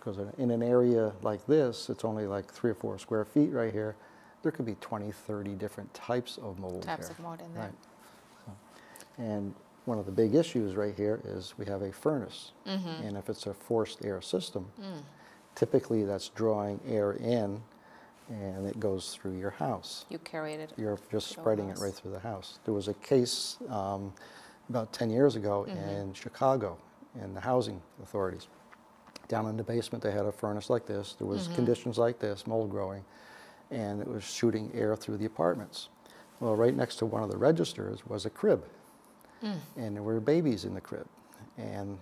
Because in an area like this, it's only like 3 or 4 square feet right here. There could be 20, 30 different types of mold Types here. of mold in there. Right. So, and one of the big issues right here is we have a furnace. And if it's a forced air system, typically that's drawing air in and it goes through your house. You carried it. You're just to your spreading it house. right through the house. There was a case about 10 years ago in Chicago in the housing authorities. Down in the basement, they had a furnace like this. There was conditions like this, mold growing, and it was shooting air through the apartments. Well, right next to one of the registers was a crib, and there were babies in the crib. And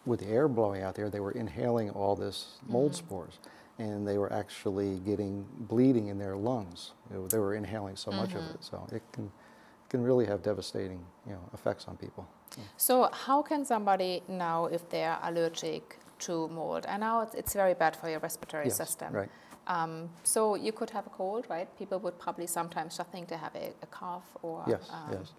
with the air blowing out there, they were inhaling all this mold spores, and they were actually getting bleeding in their lungs. They were inhaling so much of it, so it can really have devastating, effects on people. So how can somebody know if they're allergic to mold? I know it's very bad for your respiratory system. Right. So you could have a cold, right? People would probably sometimes just think they have a cough or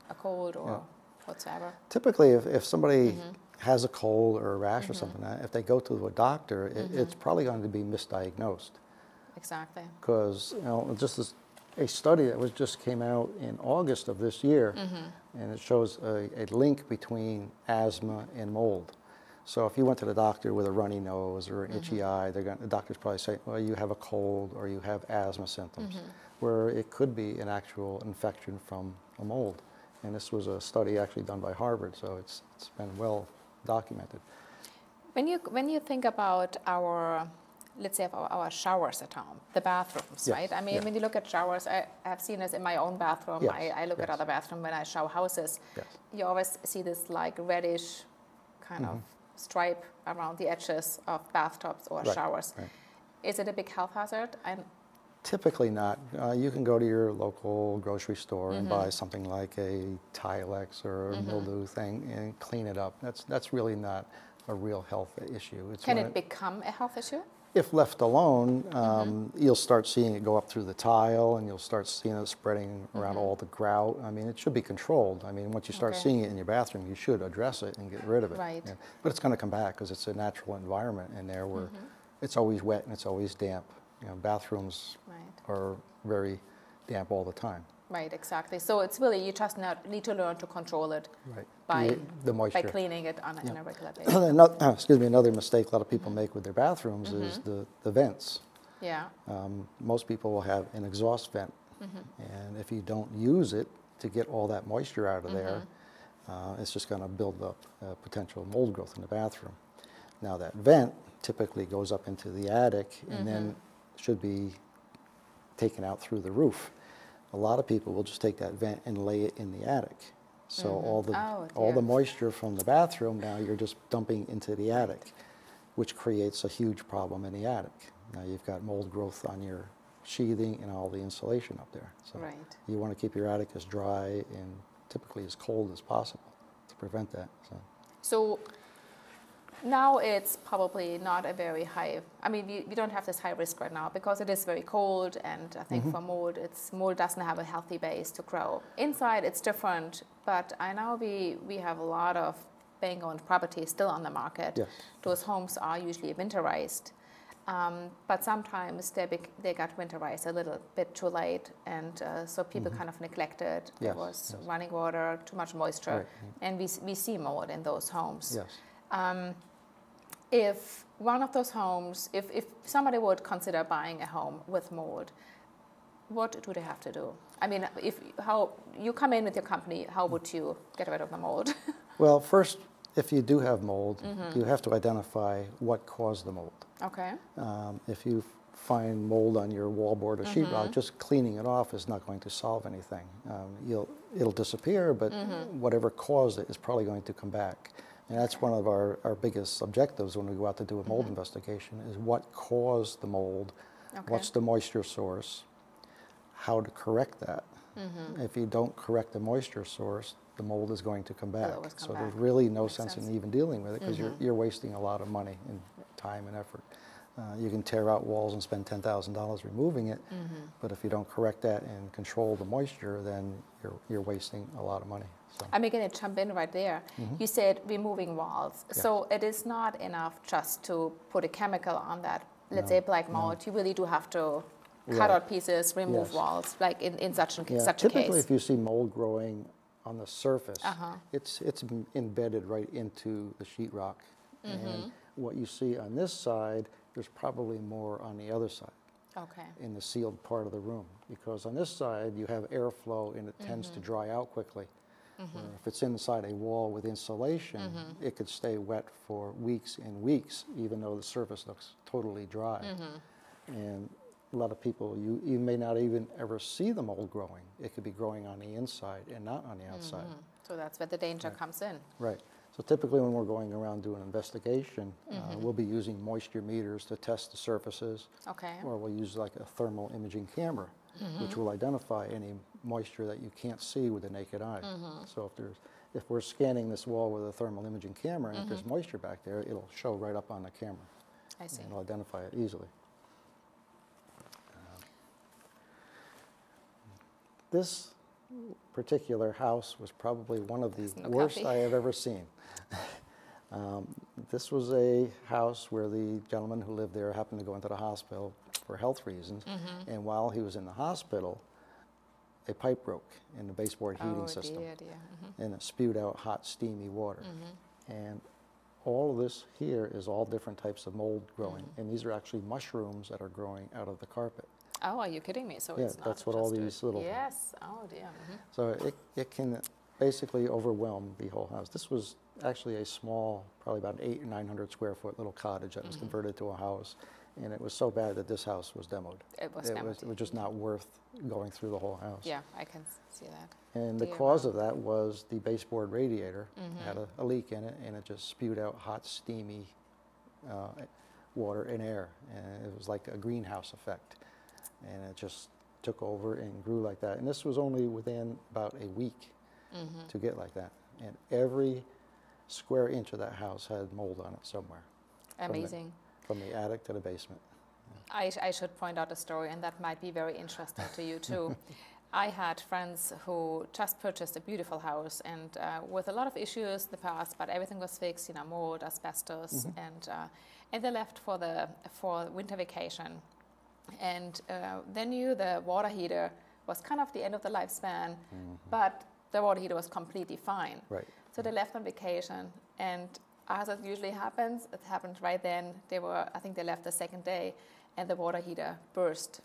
a cold or whatsoever. Typically, if somebody has a cold or a rash or something, if they go to a doctor, it's probably going to be misdiagnosed. Exactly. Because just as a study that just came out in August of this year, and it shows a link between asthma and mold. So if you went to the doctor with a runny nose or an itchy eye, the doctor's probably saying, well, you have a cold or you have asthma symptoms, where it could be an actual infection from a mold. And this was a study actually done by Harvard, so it's been well documented. When you think about our, let's say, our showers at home, the bathrooms, right? I mean, when you look at showers, I have seen this in my own bathroom. I look at other bathrooms when I shower houses. You always see this like reddish kind of stripe around the edges of bathtubs or showers. Right. Is it a big health hazard? Typically not. You can go to your local grocery store and buy something like a Tilex or a mildew thing and clean it up. That's really not a real health issue. Can it become a health issue? If left alone, you'll start seeing it go up through the tile, and you'll start seeing it spreading around all the grout. I mean, it should be controlled. I mean, once you start seeing it in your bathroom, you should address it and get rid of it. Right. Yeah. But it's going to come back because it's a natural environment in there where it's always wet and it's always damp. Bathrooms are very damp all the time. Right, exactly. So it's really, you just need to learn to control it by the moisture. By cleaning it on a regular basis. Another mistake a lot of people make with their bathrooms is the vents. Yeah. Most people will have an exhaust vent, and if you don't use it to get all that moisture out of there, it's just going to build up potential mold growth in the bathroom. Now that vent typically goes up into the attic and then should be taken out through the roof. A lot of people will just take that vent and lay it in the attic. So all the moisture from the bathroom, now you're just dumping into the attic, which creates a huge problem in the attic. Now you've got mold growth on your sheathing and all the insulation up there. So you want to keep your attic as dry and typically as cold as possible to prevent that. So now it's probably not a very high, I mean, we don't have this high risk right now because it is very cold, and I think for mold, mold doesn't have a healthy base to grow. Inside it's different, but I know we have a lot of bank-owned properties still on the market. Those homes are usually winterized, but sometimes they got winterized a little bit too late, and so people kind of neglected. There was running water, too much moisture, and we see mold in those homes. If one of those homes, if somebody would consider buying a home with mold, what do they have to do? I mean, how you come in with your company, how would you get rid of the mold? Well, first, if you do have mold, you have to identify what caused the mold. Okay. If you find mold on your wallboard or sheetrock, just cleaning it off is not going to solve anything. It'll disappear, but whatever caused it is probably going to come back. And that's one of our biggest objectives when we go out to do a mold investigation is what caused the mold, what's the moisture source, how to correct that. If you don't correct the moisture source, the mold is going to come back. So there's really no sense in even dealing with it because you're wasting a lot of money and time and effort. You can tear out walls and spend $10,000 removing it, but if you don't correct that and control the moisture, then you're wasting a lot of money. So. I'm going to jump in right there. You said removing walls. Yeah. So it is not enough just to put a chemical on that, let's say black mold. You really do have to cut out pieces, remove walls, like in such a case. Typically, if you see mold growing on the surface, it's embedded right into the sheetrock. And what you see on this side, there's probably more on the other side. Okay. In the sealed part of the room, because on this side you have airflow and it tends to dry out quickly. If it's inside a wall with insulation, it could stay wet for weeks and weeks, even though the surface looks totally dry. And a lot of people, you may not even ever see the mold growing. It could be growing on the inside and not on the outside. So that's where the danger comes in. Right. So typically when we're going around doing an investigation, we'll be using moisture meters to test the surfaces. Okay. Or we'll use like a thermal imaging camera, which will identify any moisture that you can't see with the naked eye. So if we're scanning this wall with a thermal imaging camera and if there's moisture back there, it'll show right up on the camera. I see. And it'll identify it easily. This particular house was probably one of the worst I have ever seen. This was a house where the gentleman who lived there happened to go into the hospital for health reasons, and while he was in the hospital, a pipe broke in the baseboard heating system, and it spewed out hot, steamy water. And all of this here is all different types of mold growing, and these are actually mushrooms that are growing out of the carpet. Oh, are you kidding me? So Yeah, it's not that's what all these little... Yes. Oh, dear. So it can basically overwhelm the whole house. This was actually a small, probably about 800 or 900 square foot little cottage that was converted to a house, and it was so bad that this house was demoed. It was demoed. It was just not worth going through the whole house. Yeah, I can see that. And the cause of that was the baseboard radiator had a leak in it, and it just spewed out hot, steamy water and air, and it was like a greenhouse effect. And it just took over and grew like that. And this was only within about a week to get like that. And every square inch of that house had mold on it somewhere. Amazing. From the attic to the basement. I should point out a story, and that might be very interesting to you too. I had friends who just purchased a beautiful house, and with a lot of issues in the past, but everything was fixed, mold, asbestos, and they left for winter vacation. And they knew the water heater was kind of the end of the lifespan, but the water heater was completely fine. Right. So they left on vacation, and as it usually happens, it happened right then. I think they left the second day, and the water heater burst.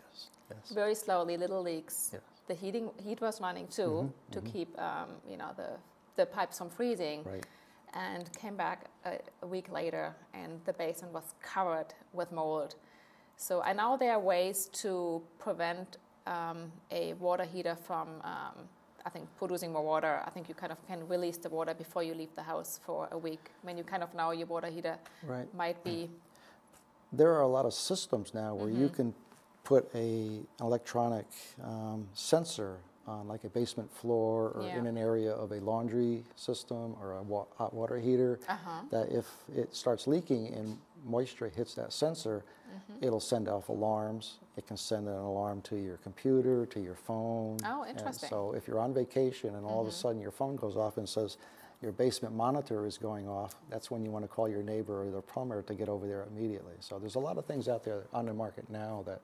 Yes. Very slowly, little leaks. Yes. The heat was running too to keep the pipes from freezing. Right. And came back a week later, and the basement was covered with mold. So I know there are ways to prevent a water heater from, I think, producing more water. I think you kind of can release the water before you leave the house for a week, when you kind of know your water heater might be. There are a lot of systems now where you can put an electronic sensor on like a basement floor or in an area of a laundry system or a hot water heater, that if it starts leaking and moisture hits that sensor, it'll send off alarms. It can send an alarm to your computer, to your phone. Oh, interesting. And so if you're on vacation and all of a sudden your phone goes off and says your basement monitor is going off, that's when you want to call your neighbor or the plumber to get over there immediately. So there's a lot of things out there on the market now that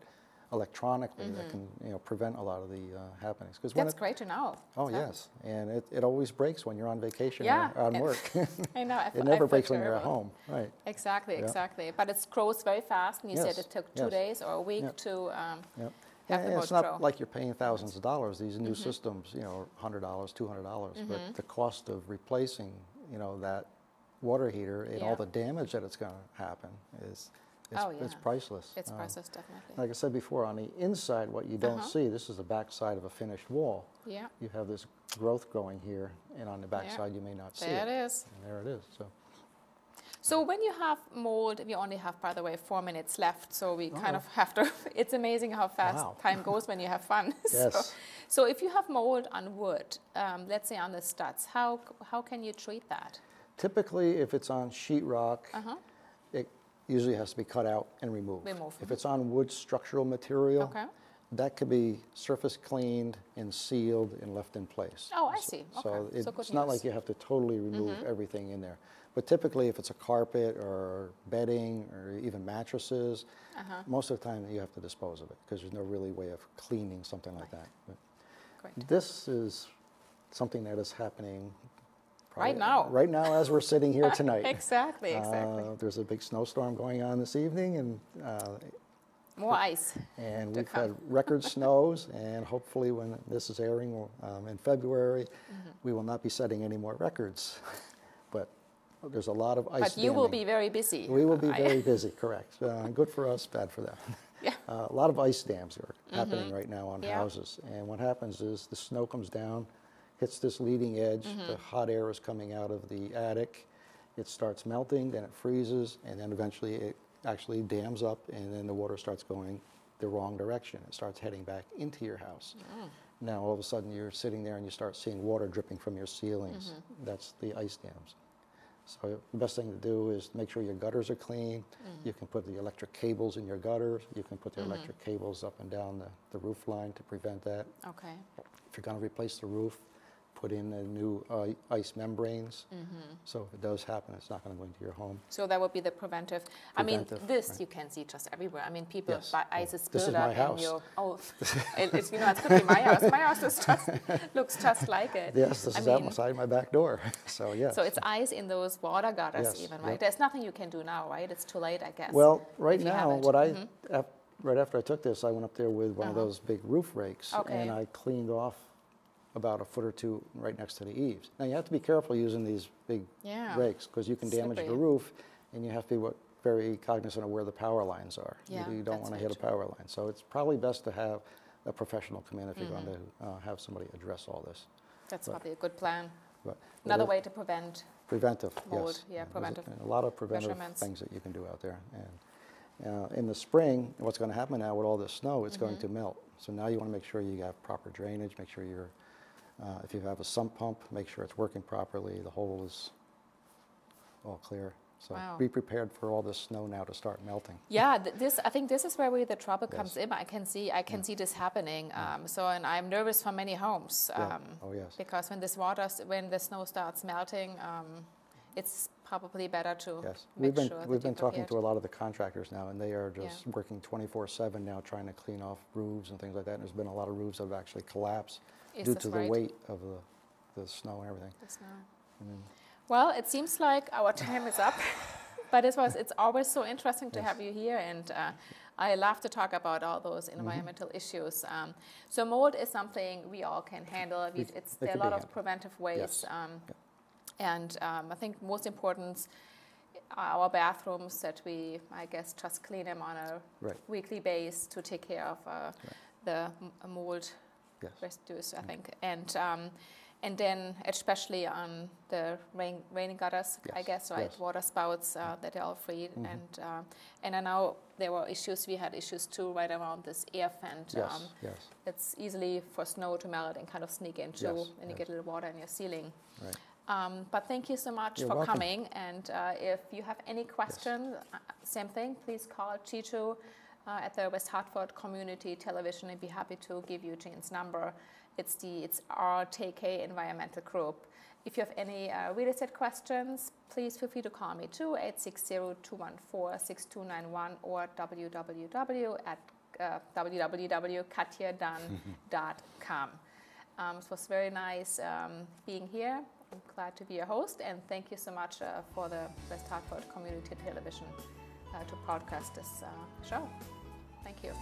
electronically that can prevent a lot of the happenings. That's great to know. Oh, yes. And it always breaks when you're on vacation Yeah. or on work. I know. It never breaks when you're at home. Right. Exactly, exactly. But it grows very fast, and you said it took 2 days or a week to have the And mold it's not grow. like you're paying thousands of dollars. These new systems, $100, $200, but the cost of replacing, that water heater and all the damage that it's going to happen is it's priceless. It's priceless, definitely. Like I said before, on the inside, what you don't see, this is the back side of a finished wall. Yeah. You have this growth growing here, and on the back side, you may not see it. There it is. And there it is. So when you have mold, we only have, by the way, 4 minutes left, so we kind of have to, it's amazing how fast time goes when you have fun. Yes. So if you have mold on wood, let's say on the studs, how can you treat that? Typically, if it's on sheetrock, usually has to be cut out and removed. Removed. If it's on wood structural material, Okay. that could be surface cleaned and sealed and left in place. Oh, I see. So Okay. So good it's not news. like you have to totally remove everything in there. But typically, if it's a carpet or bedding or even mattresses, most of the time you have to dispose of it because there's no really way of cleaning something like that. But Great. this is something that is happening Right now. Right now, as we're sitting here tonight. Exactly. There's a big snowstorm going on this evening, and More ice. and to we've come. had record snows, and hopefully when this is airing in February, we will not be setting any more records. But there's a lot of ice But you will damming. be very busy. We will be very busy, correct. Good for us, bad for them. Yeah. A lot of ice dams are happening right now on Yeah. houses. And what happens is the snow comes down, hits this leading edge, the hot air is coming out of the attic, it starts melting, then it freezes, and then eventually it actually dams up, and then the water starts going the wrong direction. It starts heading back into your house. Now all of a sudden you're sitting there and you start seeing water dripping from your ceilings. That's the ice dams. So the best thing to do is make sure your gutters are clean. You can put the electric cables in your gutters. You can put the electric cables up and down the roof line to prevent that. Okay. If you're going to replace the roof, put in the new ice membranes. So if it does happen, it's not going to go into your home. So that would be the preventive. I mean, Preventive, this right. you can see just everywhere. I mean, people Yes. buy ice is This is built my up house. in your. Oh, it's you know, it could be my house. My house is just looks just like it. Yes, this I is mean, outside my back door. So yes. So it's ice in those water gutters, Yes, even, right? yep. There's nothing you can do now, right? It's too late, I guess. Well, right if you now, haven't. what right after I took this, I went up there with one of those big roof rakes, Okay. and I cleaned off about a foot or two right next to the eaves. Now you have to be careful using these big Yeah. rakes because you can damage the Slippery. roof, and you have to be very cognizant of where the power lines are. Yeah, You don't that's want to very hit a power line. So it's probably best to have a professional come in if you're going to have somebody address all this. That's but- probably a good plan. But Another it- way to prevent. Preventive, Mold, yes. yeah, There's preventive a lot of preventive measurements. things that you can do out there. And in the spring, what's going to happen now with all this snow, it's going to melt. So now you want to make sure you have proper drainage, make sure you're, if you have a sump pump, make sure it's working properly, the hole is all clear. So Wow. be prepared for all this snow now to start melting. Yeah, I think this is where the trouble comes Yes. in. I can see this happening. And I'm nervous for many homes. Yeah. Oh, yes. Because when the snow starts melting, it's probably better to Yes, make sure that we've been you're talking to a prepared. lot of the contractors now, and they are just Yeah. working 24/7 now, trying to clean off roofs and things like that. And there's been a lot of roofs that have actually collapsed Is due this to the right? weight of the snow and everything. The snow. Well, it seems like our time is up, but it's always so interesting to have you here, and I love to talk about all those environmental issues. So mold is something we all can handle. There are a can lot be of handled. preventive ways. Yes. Yeah. And I think most important are our bathrooms that we, I guess, just clean them on a Right. weekly basis to take care of the mold Yes. residues, I think. And then especially on the rain gutters, I Yes, guess, right? yes. Water spouts that are all free. And I know there were issues, we had issues too right around this air vent. Yes, yes, It's easily for snow to melt and kind of sneak into, Yes, and you yes. get a little water in your ceiling. right. But thank you so much You're for welcome. coming. And if you have any questions, same thing, please call Chicho at the West Hartford Community Television. I'd be happy to give you Jane's number. It's RTK Environmental Group. If you have any real estate questions, please feel free to call me too, 860-214-6291 or www.katjadunn.com. It was very nice being here. I'm glad to be a host, and thank you so much for the West Hartford Community Television to broadcast this show. Thank you.